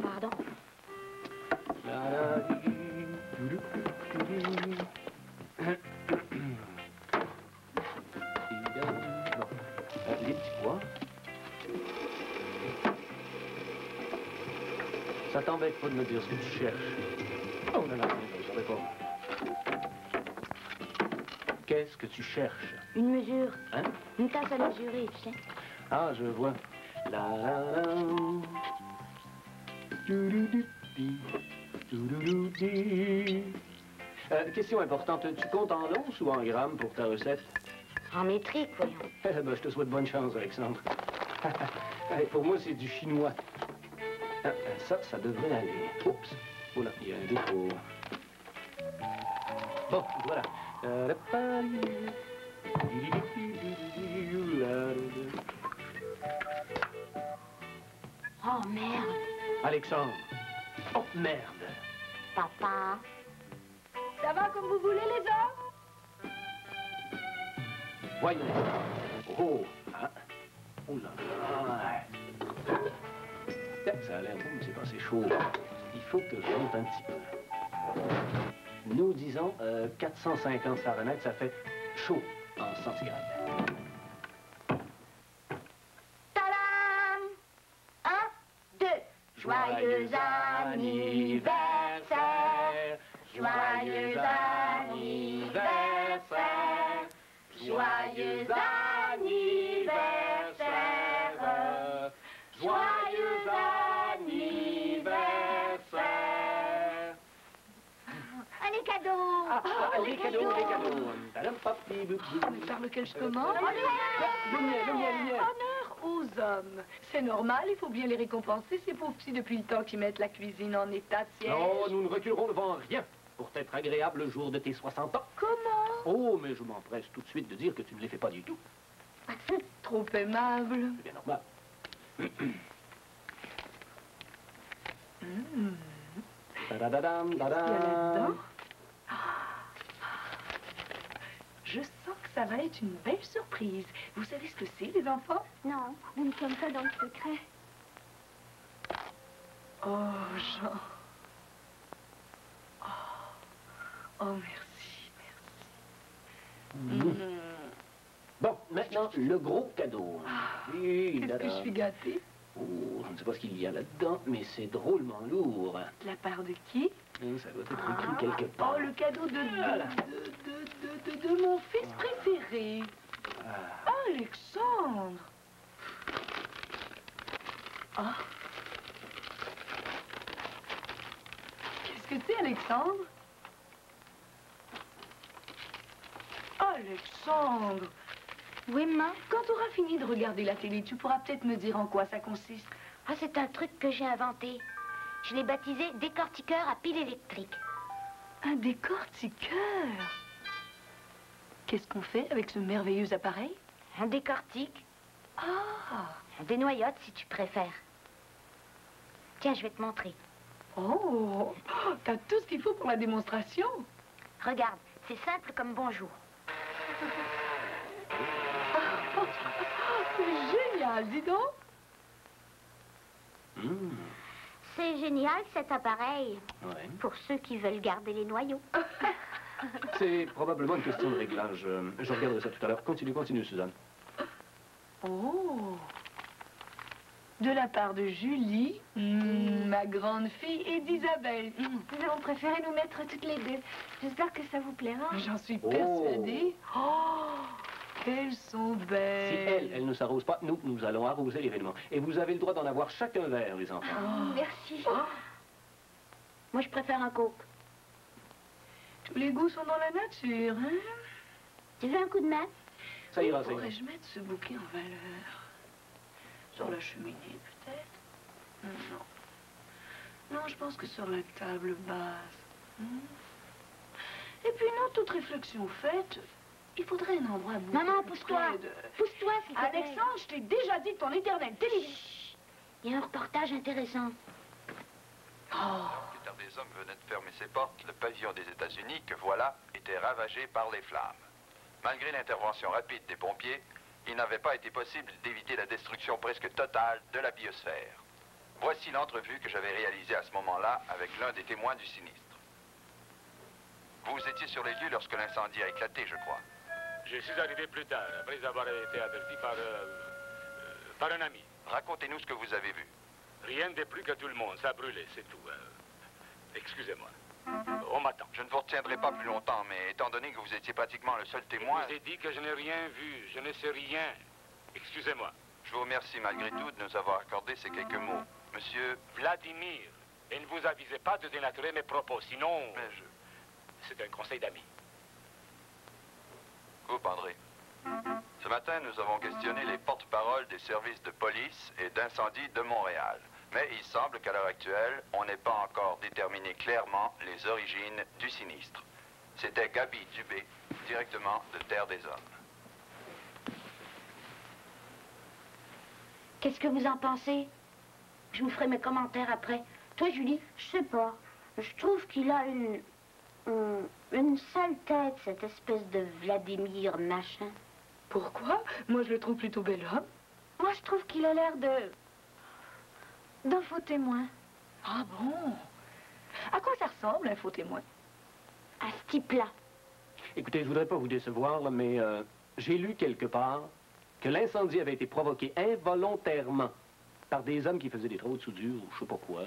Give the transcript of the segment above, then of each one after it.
Pardon. Les petits pois. Ça t'embête pas de me dire ce que tu cherches? Oh là là, je savais pas. Qu'est-ce que tu cherches? Une mesure. Hein? Une tasse à mesurer, tu sais. Ah, je vois. Question importante. Tu comptes en onces ou en grammes pour ta recette? En métrique, voyons. Ben, je te souhaite bonne chance, Alexandre. Pour moi, c'est du chinois. Ça devrait aller. Oups. Oh là, il y a un défaut. Bon, voilà. Oh, merde. Alexandre. Oh, merde. Papa. Ça va comme vous voulez, les hommes? Voyons. Oh. Ah. Oh là là. Ça a l'air bon, mais c'est pas assez chaud. Il faut que je monte un petit peu. Nous disons 450 Fahrenheit, ça fait chaud en centigrades. Tadam! 1, 2. Joyeux anniversaire! Joyeux anniversaire! Joyeux anniversaire! Joyeux anniversaire! Les cadeaux! Les cadeaux, les cadeaux. Mais par lequel je commence? Le mien. Honneur aux hommes. C'est normal, il faut bien les récompenser, ces pauvres petits, depuis le temps qu'ils mettent la cuisine en état de siège. Non, nous ne reculerons devant rien pour t'être agréable le jour de tes 60 ans. Comment? Oh, mais je m'empresse tout de suite de dire que tu ne les fais pas du tout. Trop aimable. C'est bien normal. Tadadadam, Qu'est-ce qu'il y a là-dedans? tadam. Je sens que ça va être une belle surprise. Vous savez ce que c'est, les enfants? Non, nous ne sommes pas dans le secret. Oh, Jean. Oh, merci, merci. Bon, maintenant, le gros cadeau. Qu'est-ce que je suis gâtée? Oh, je ne sais pas ce qu'il y a là-dedans, mais c'est drôlement lourd. De la part de qui? Ça doit être écrit quelque part. Oh, le cadeau de mon fils préféré. Alexandre. Ah. Qu'est-ce que c'est, Alexandre? Alexandre. Oui, maman? Quand tu auras fini de regarder la télé, tu pourras peut-être me dire en quoi ça consiste. Ah, c'est un truc que j'ai inventé. Je l'ai baptisé décortiqueur à pile électrique. Un décortiqueur. Qu'est-ce qu'on fait avec ce merveilleux appareil? Un décortique. Ah. Des noyottes, si tu préfères. Tiens, je vais te montrer. Oh, t'as tout ce qu'il faut pour la démonstration. Regarde, c'est simple comme bonjour. C'est génial, dis donc. C'est génial, cet appareil. Ouais. Pour ceux qui veulent garder les noyaux. C'est probablement une question de réglage. Je regarderai ça tout à l'heure. Continue, Suzanne. Oh. De la part de Julie, ma grande fille, et d'Isabelle. Nous avons préféré nous mettre toutes les deux. J'espère que ça vous plaira. J'en suis persuadée. Oh, elles sont Si belles. elle ne s'arrose pas, nous allons arroser l'événement. Et vous avez le droit d'en avoir chacun verre, les enfants. Merci. Moi, je préfère un coke. Tous les goûts sont dans la nature, hein? Tu veux un coup de main? Ça ira, ça ira. Pourrais-je mettre ce bouquet en valeur? Sur la cheminée, peut-être? Non. Non, je pense que sur la table basse. Et puis, non, toute réflexion faite, il faudrait un endroit beaucoup Maman, plus pousse-toi. près de... Pousse-toi, s'il te plaît. Alexandre, je t'ai déjà dit ton éternel télévision. Il y a un reportage intéressant. Oh, Terre des Hommes venait de fermer ses portes, le pavillon des États-Unis, que voilà, était ravagé par les flammes. Malgré l'intervention rapide des pompiers, il n'avait pas été possible d'éviter la destruction presque totale de la biosphère. Voici l'entrevue que j'avais réalisée à ce moment-là avec l'un des témoins du sinistre. Vous étiez sur les lieux lorsque l'incendie a éclaté, je crois. Je suis arrivé plus tard, après avoir été averti par un ami. Racontez-nous ce que vous avez vu. Rien de plus que tout le monde, ça a brûlé, c'est tout. Excusez-moi. On m'attend. Je ne vous retiendrai pas plus longtemps, mais étant donné que vous étiez pratiquement le seul témoin... Je vous ai dit que je n'ai rien vu, je ne sais rien. Excusez-moi. Je vous remercie malgré tout de nous avoir accordé ces quelques mots. Monsieur... Vladimir, et ne vous avisez pas de dénaturer mes propos, sinon... Mais c'est un conseil d'amis. Coupe, André. Ce matin, nous avons questionné les porte-paroles des services de police et d'incendie de Montréal. Mais il semble qu'à l'heure actuelle, on n'ait pas encore déterminé clairement les origines du sinistre. C'était Gaby Dubé, directement de Terre des Hommes. Qu'est-ce que vous en pensez? Je vous ferai mes commentaires après. Toi, Julie? Je sais pas. Je trouve qu'il a une sale tête, cette espèce de Vladimir machin. Pourquoi? Moi, je le trouve plutôt bel homme. Moi, je trouve qu'il a l'air d'un faux témoin. Ah bon? À quoi ça ressemble, un faux témoin? À ce type-là. Écoutez, je voudrais pas vous décevoir, là, mais j'ai lu quelque part que l'incendie avait été provoqué involontairement par des hommes qui faisaient des travaux de soudure ou je sais pas quoi.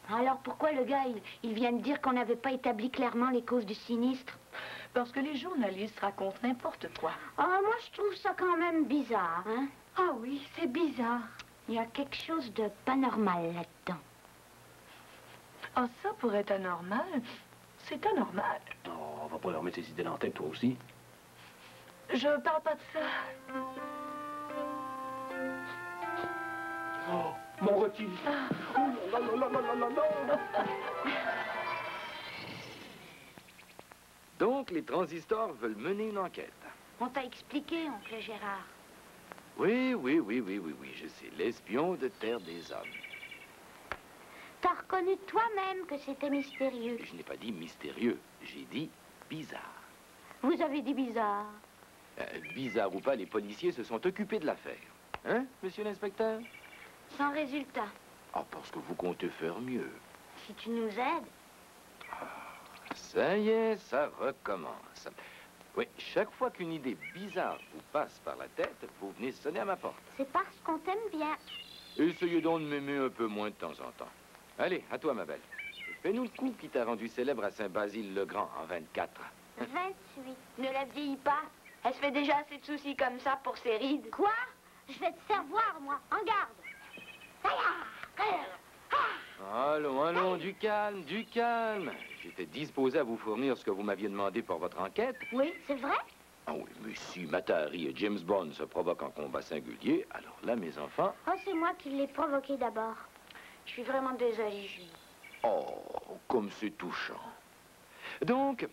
Alors pourquoi le gars, il vient de dire qu'on n'avait pas établi clairement les causes du sinistre? Parce que les journalistes racontent n'importe quoi. Ah, moi, je trouve ça quand même bizarre, hein? Ah oui, c'est bizarre. Il y a quelque chose de pas normal là-dedans. Ah, ça, pour être anormal, c'est anormal. Oh, on va pas leur mettre ces idées dans la tête, toi aussi. Je parle pas de ça. Oh, mon rôti! Oh, là, là, là, là, là, là. Donc, les transistors veulent mener une enquête. On t'a expliqué, oncle Gérard. Oui, je sais. L'espion de Terre des Hommes. T'as reconnu toi-même que c'était mystérieux. Je n'ai pas dit mystérieux, j'ai dit bizarre. Vous avez dit bizarre. Bizarre ou pas, les policiers se sont occupés de l'affaire. Hein, monsieur l'inspecteur? Sans résultat. Ah, parce que vous comptez faire mieux. Si tu nous aides. Ça y est, ça recommence. Oui, chaque fois qu'une idée bizarre vous passe par la tête, vous venez sonner à ma porte. C'est parce qu'on t'aime bien. Essayez donc de m'aimer un peu moins de temps en temps. Allez, à toi, ma belle. Fais-nous le coup qui t'a rendu célèbre à Saint-Basile-le-Grand en 24. 28. Ne la vieillis pas. Elle se fait déjà assez de soucis comme ça pour ses rides. Quoi? Je vais te faire voir, moi. En garde. Allons, du calme, du calme. J'étais disposé à vous fournir ce que vous m'aviez demandé pour votre enquête. Oui, c'est vrai? Ah oui, mais si Matahari et James Bond se provoquent en combat singulier, alors là, mes enfants... Oh, c'est moi qui l'ai provoqué d'abord. Je suis vraiment désolée, Julie. Oh, comme c'est touchant. Donc,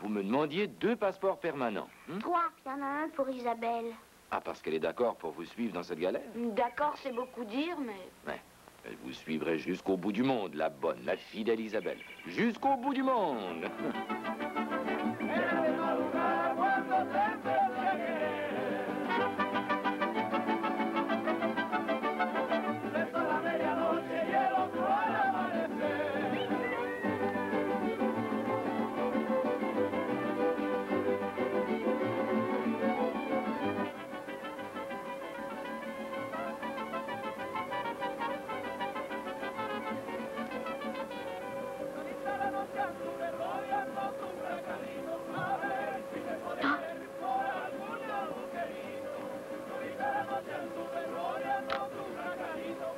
vous me demandiez 2 passeports permanents. 3. Il y en a un pour Isabelle. Ah, parce qu'elle est d'accord pour vous suivre dans cette galère? D'accord, c'est beaucoup dire, mais... Ouais. Elle vous suivrait jusqu'au bout du monde, la bonne, la fidèle Isabelle. Jusqu'au bout du monde.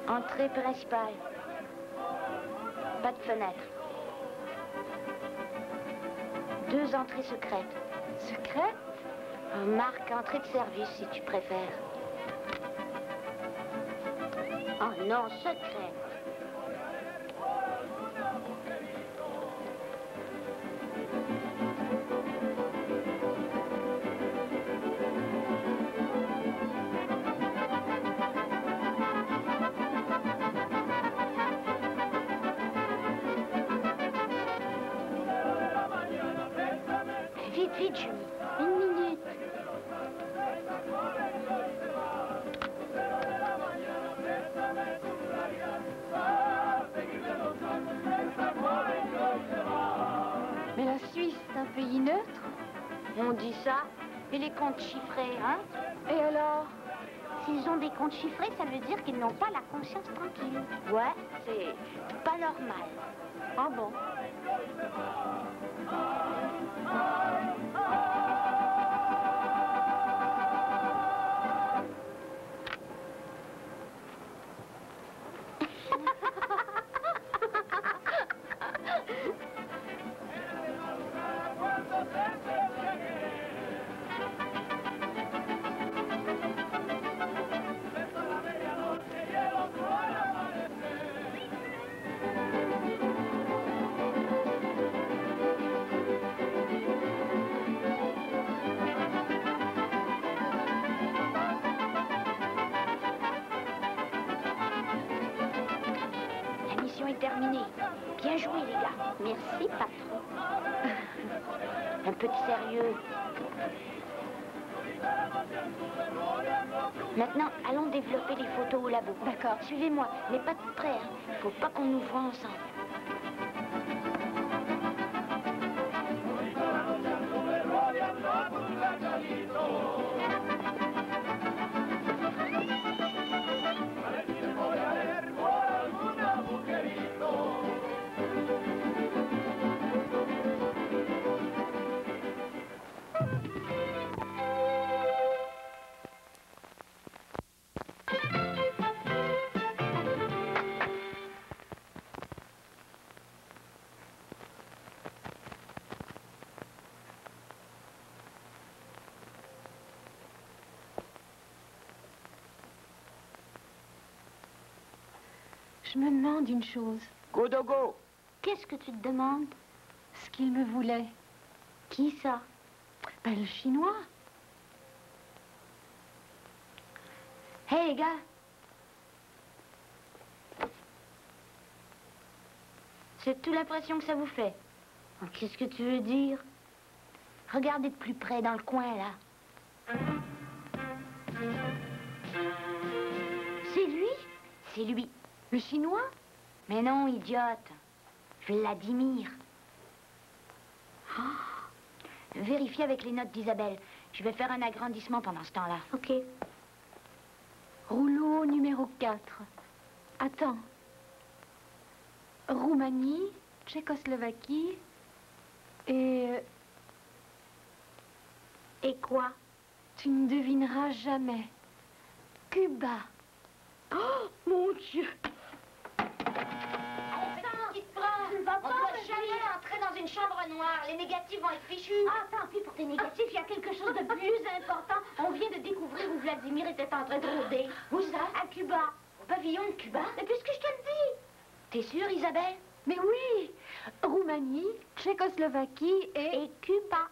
Entrée principale. Pas de fenêtre. 2 entrées secrètes. Secret? Marque entrée de service, si tu préfères. Oh non, secret. Vite, vite, Julie. 1 minute. Mais la Suisse, c'est un pays neutre. On dit ça. Et les comptes chiffrés, hein? Et alors? S'ils ont des comptes chiffrés, ça veut dire qu'ils n'ont pas la conscience tranquille. Ouais, c'est pas normal. Ah bon? La mission est terminée. Bien joué, les gars. Merci, patron. Un peu de sérieux. Maintenant, allons développer les photos au labo. D'accord. Suivez-moi, mais pas de près. Hein. Faut pas qu'on nous voit ensemble. Je me demande une chose. Kodogo! Qu'est-ce que tu te demandes? Ce qu'il me voulait. Qui ça? Ben, le chinois. Hé, les gars. C'est toute l'impression que ça vous fait. Qu'est-ce que tu veux dire? Regardez de plus près dans le coin, là. C'est lui? C'est lui. Le chinois? Mais non, idiote. Vladimir. Oh. Vérifiez avec les notes d'Isabelle. Je vais faire un agrandissement pendant ce temps-là. OK. Rouleau numéro 4. Attends. Roumanie, Tchécoslovaquie et... Et quoi? Tu ne devineras jamais. Cuba. Oh, mon Dieu! On ne doit jamais entrer dans une chambre noire. Les négatifs vont être fichus. Ah, tant pis pour tes négatifs. Il y a quelque chose de plus important. On vient de découvrir où Vladimir était en train de rôder. Où ça? À Cuba. Au pavillon de Cuba. Mais puisque je te le dis. T'es sûre, Isabelle? Mais oui! Roumanie, Tchécoslovaquie Et Cuba.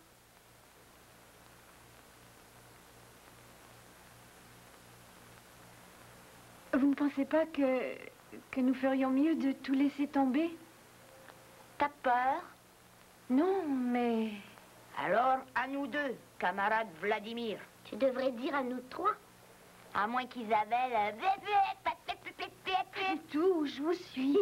Vous ne pensez pas que nous ferions mieux de tout laisser tomber? T'as peur? Non, mais... Alors, à nous deux, camarade Vladimir. Tu devrais dire à nous trois. À moins qu'Isabelle... Du tout, je vous suis.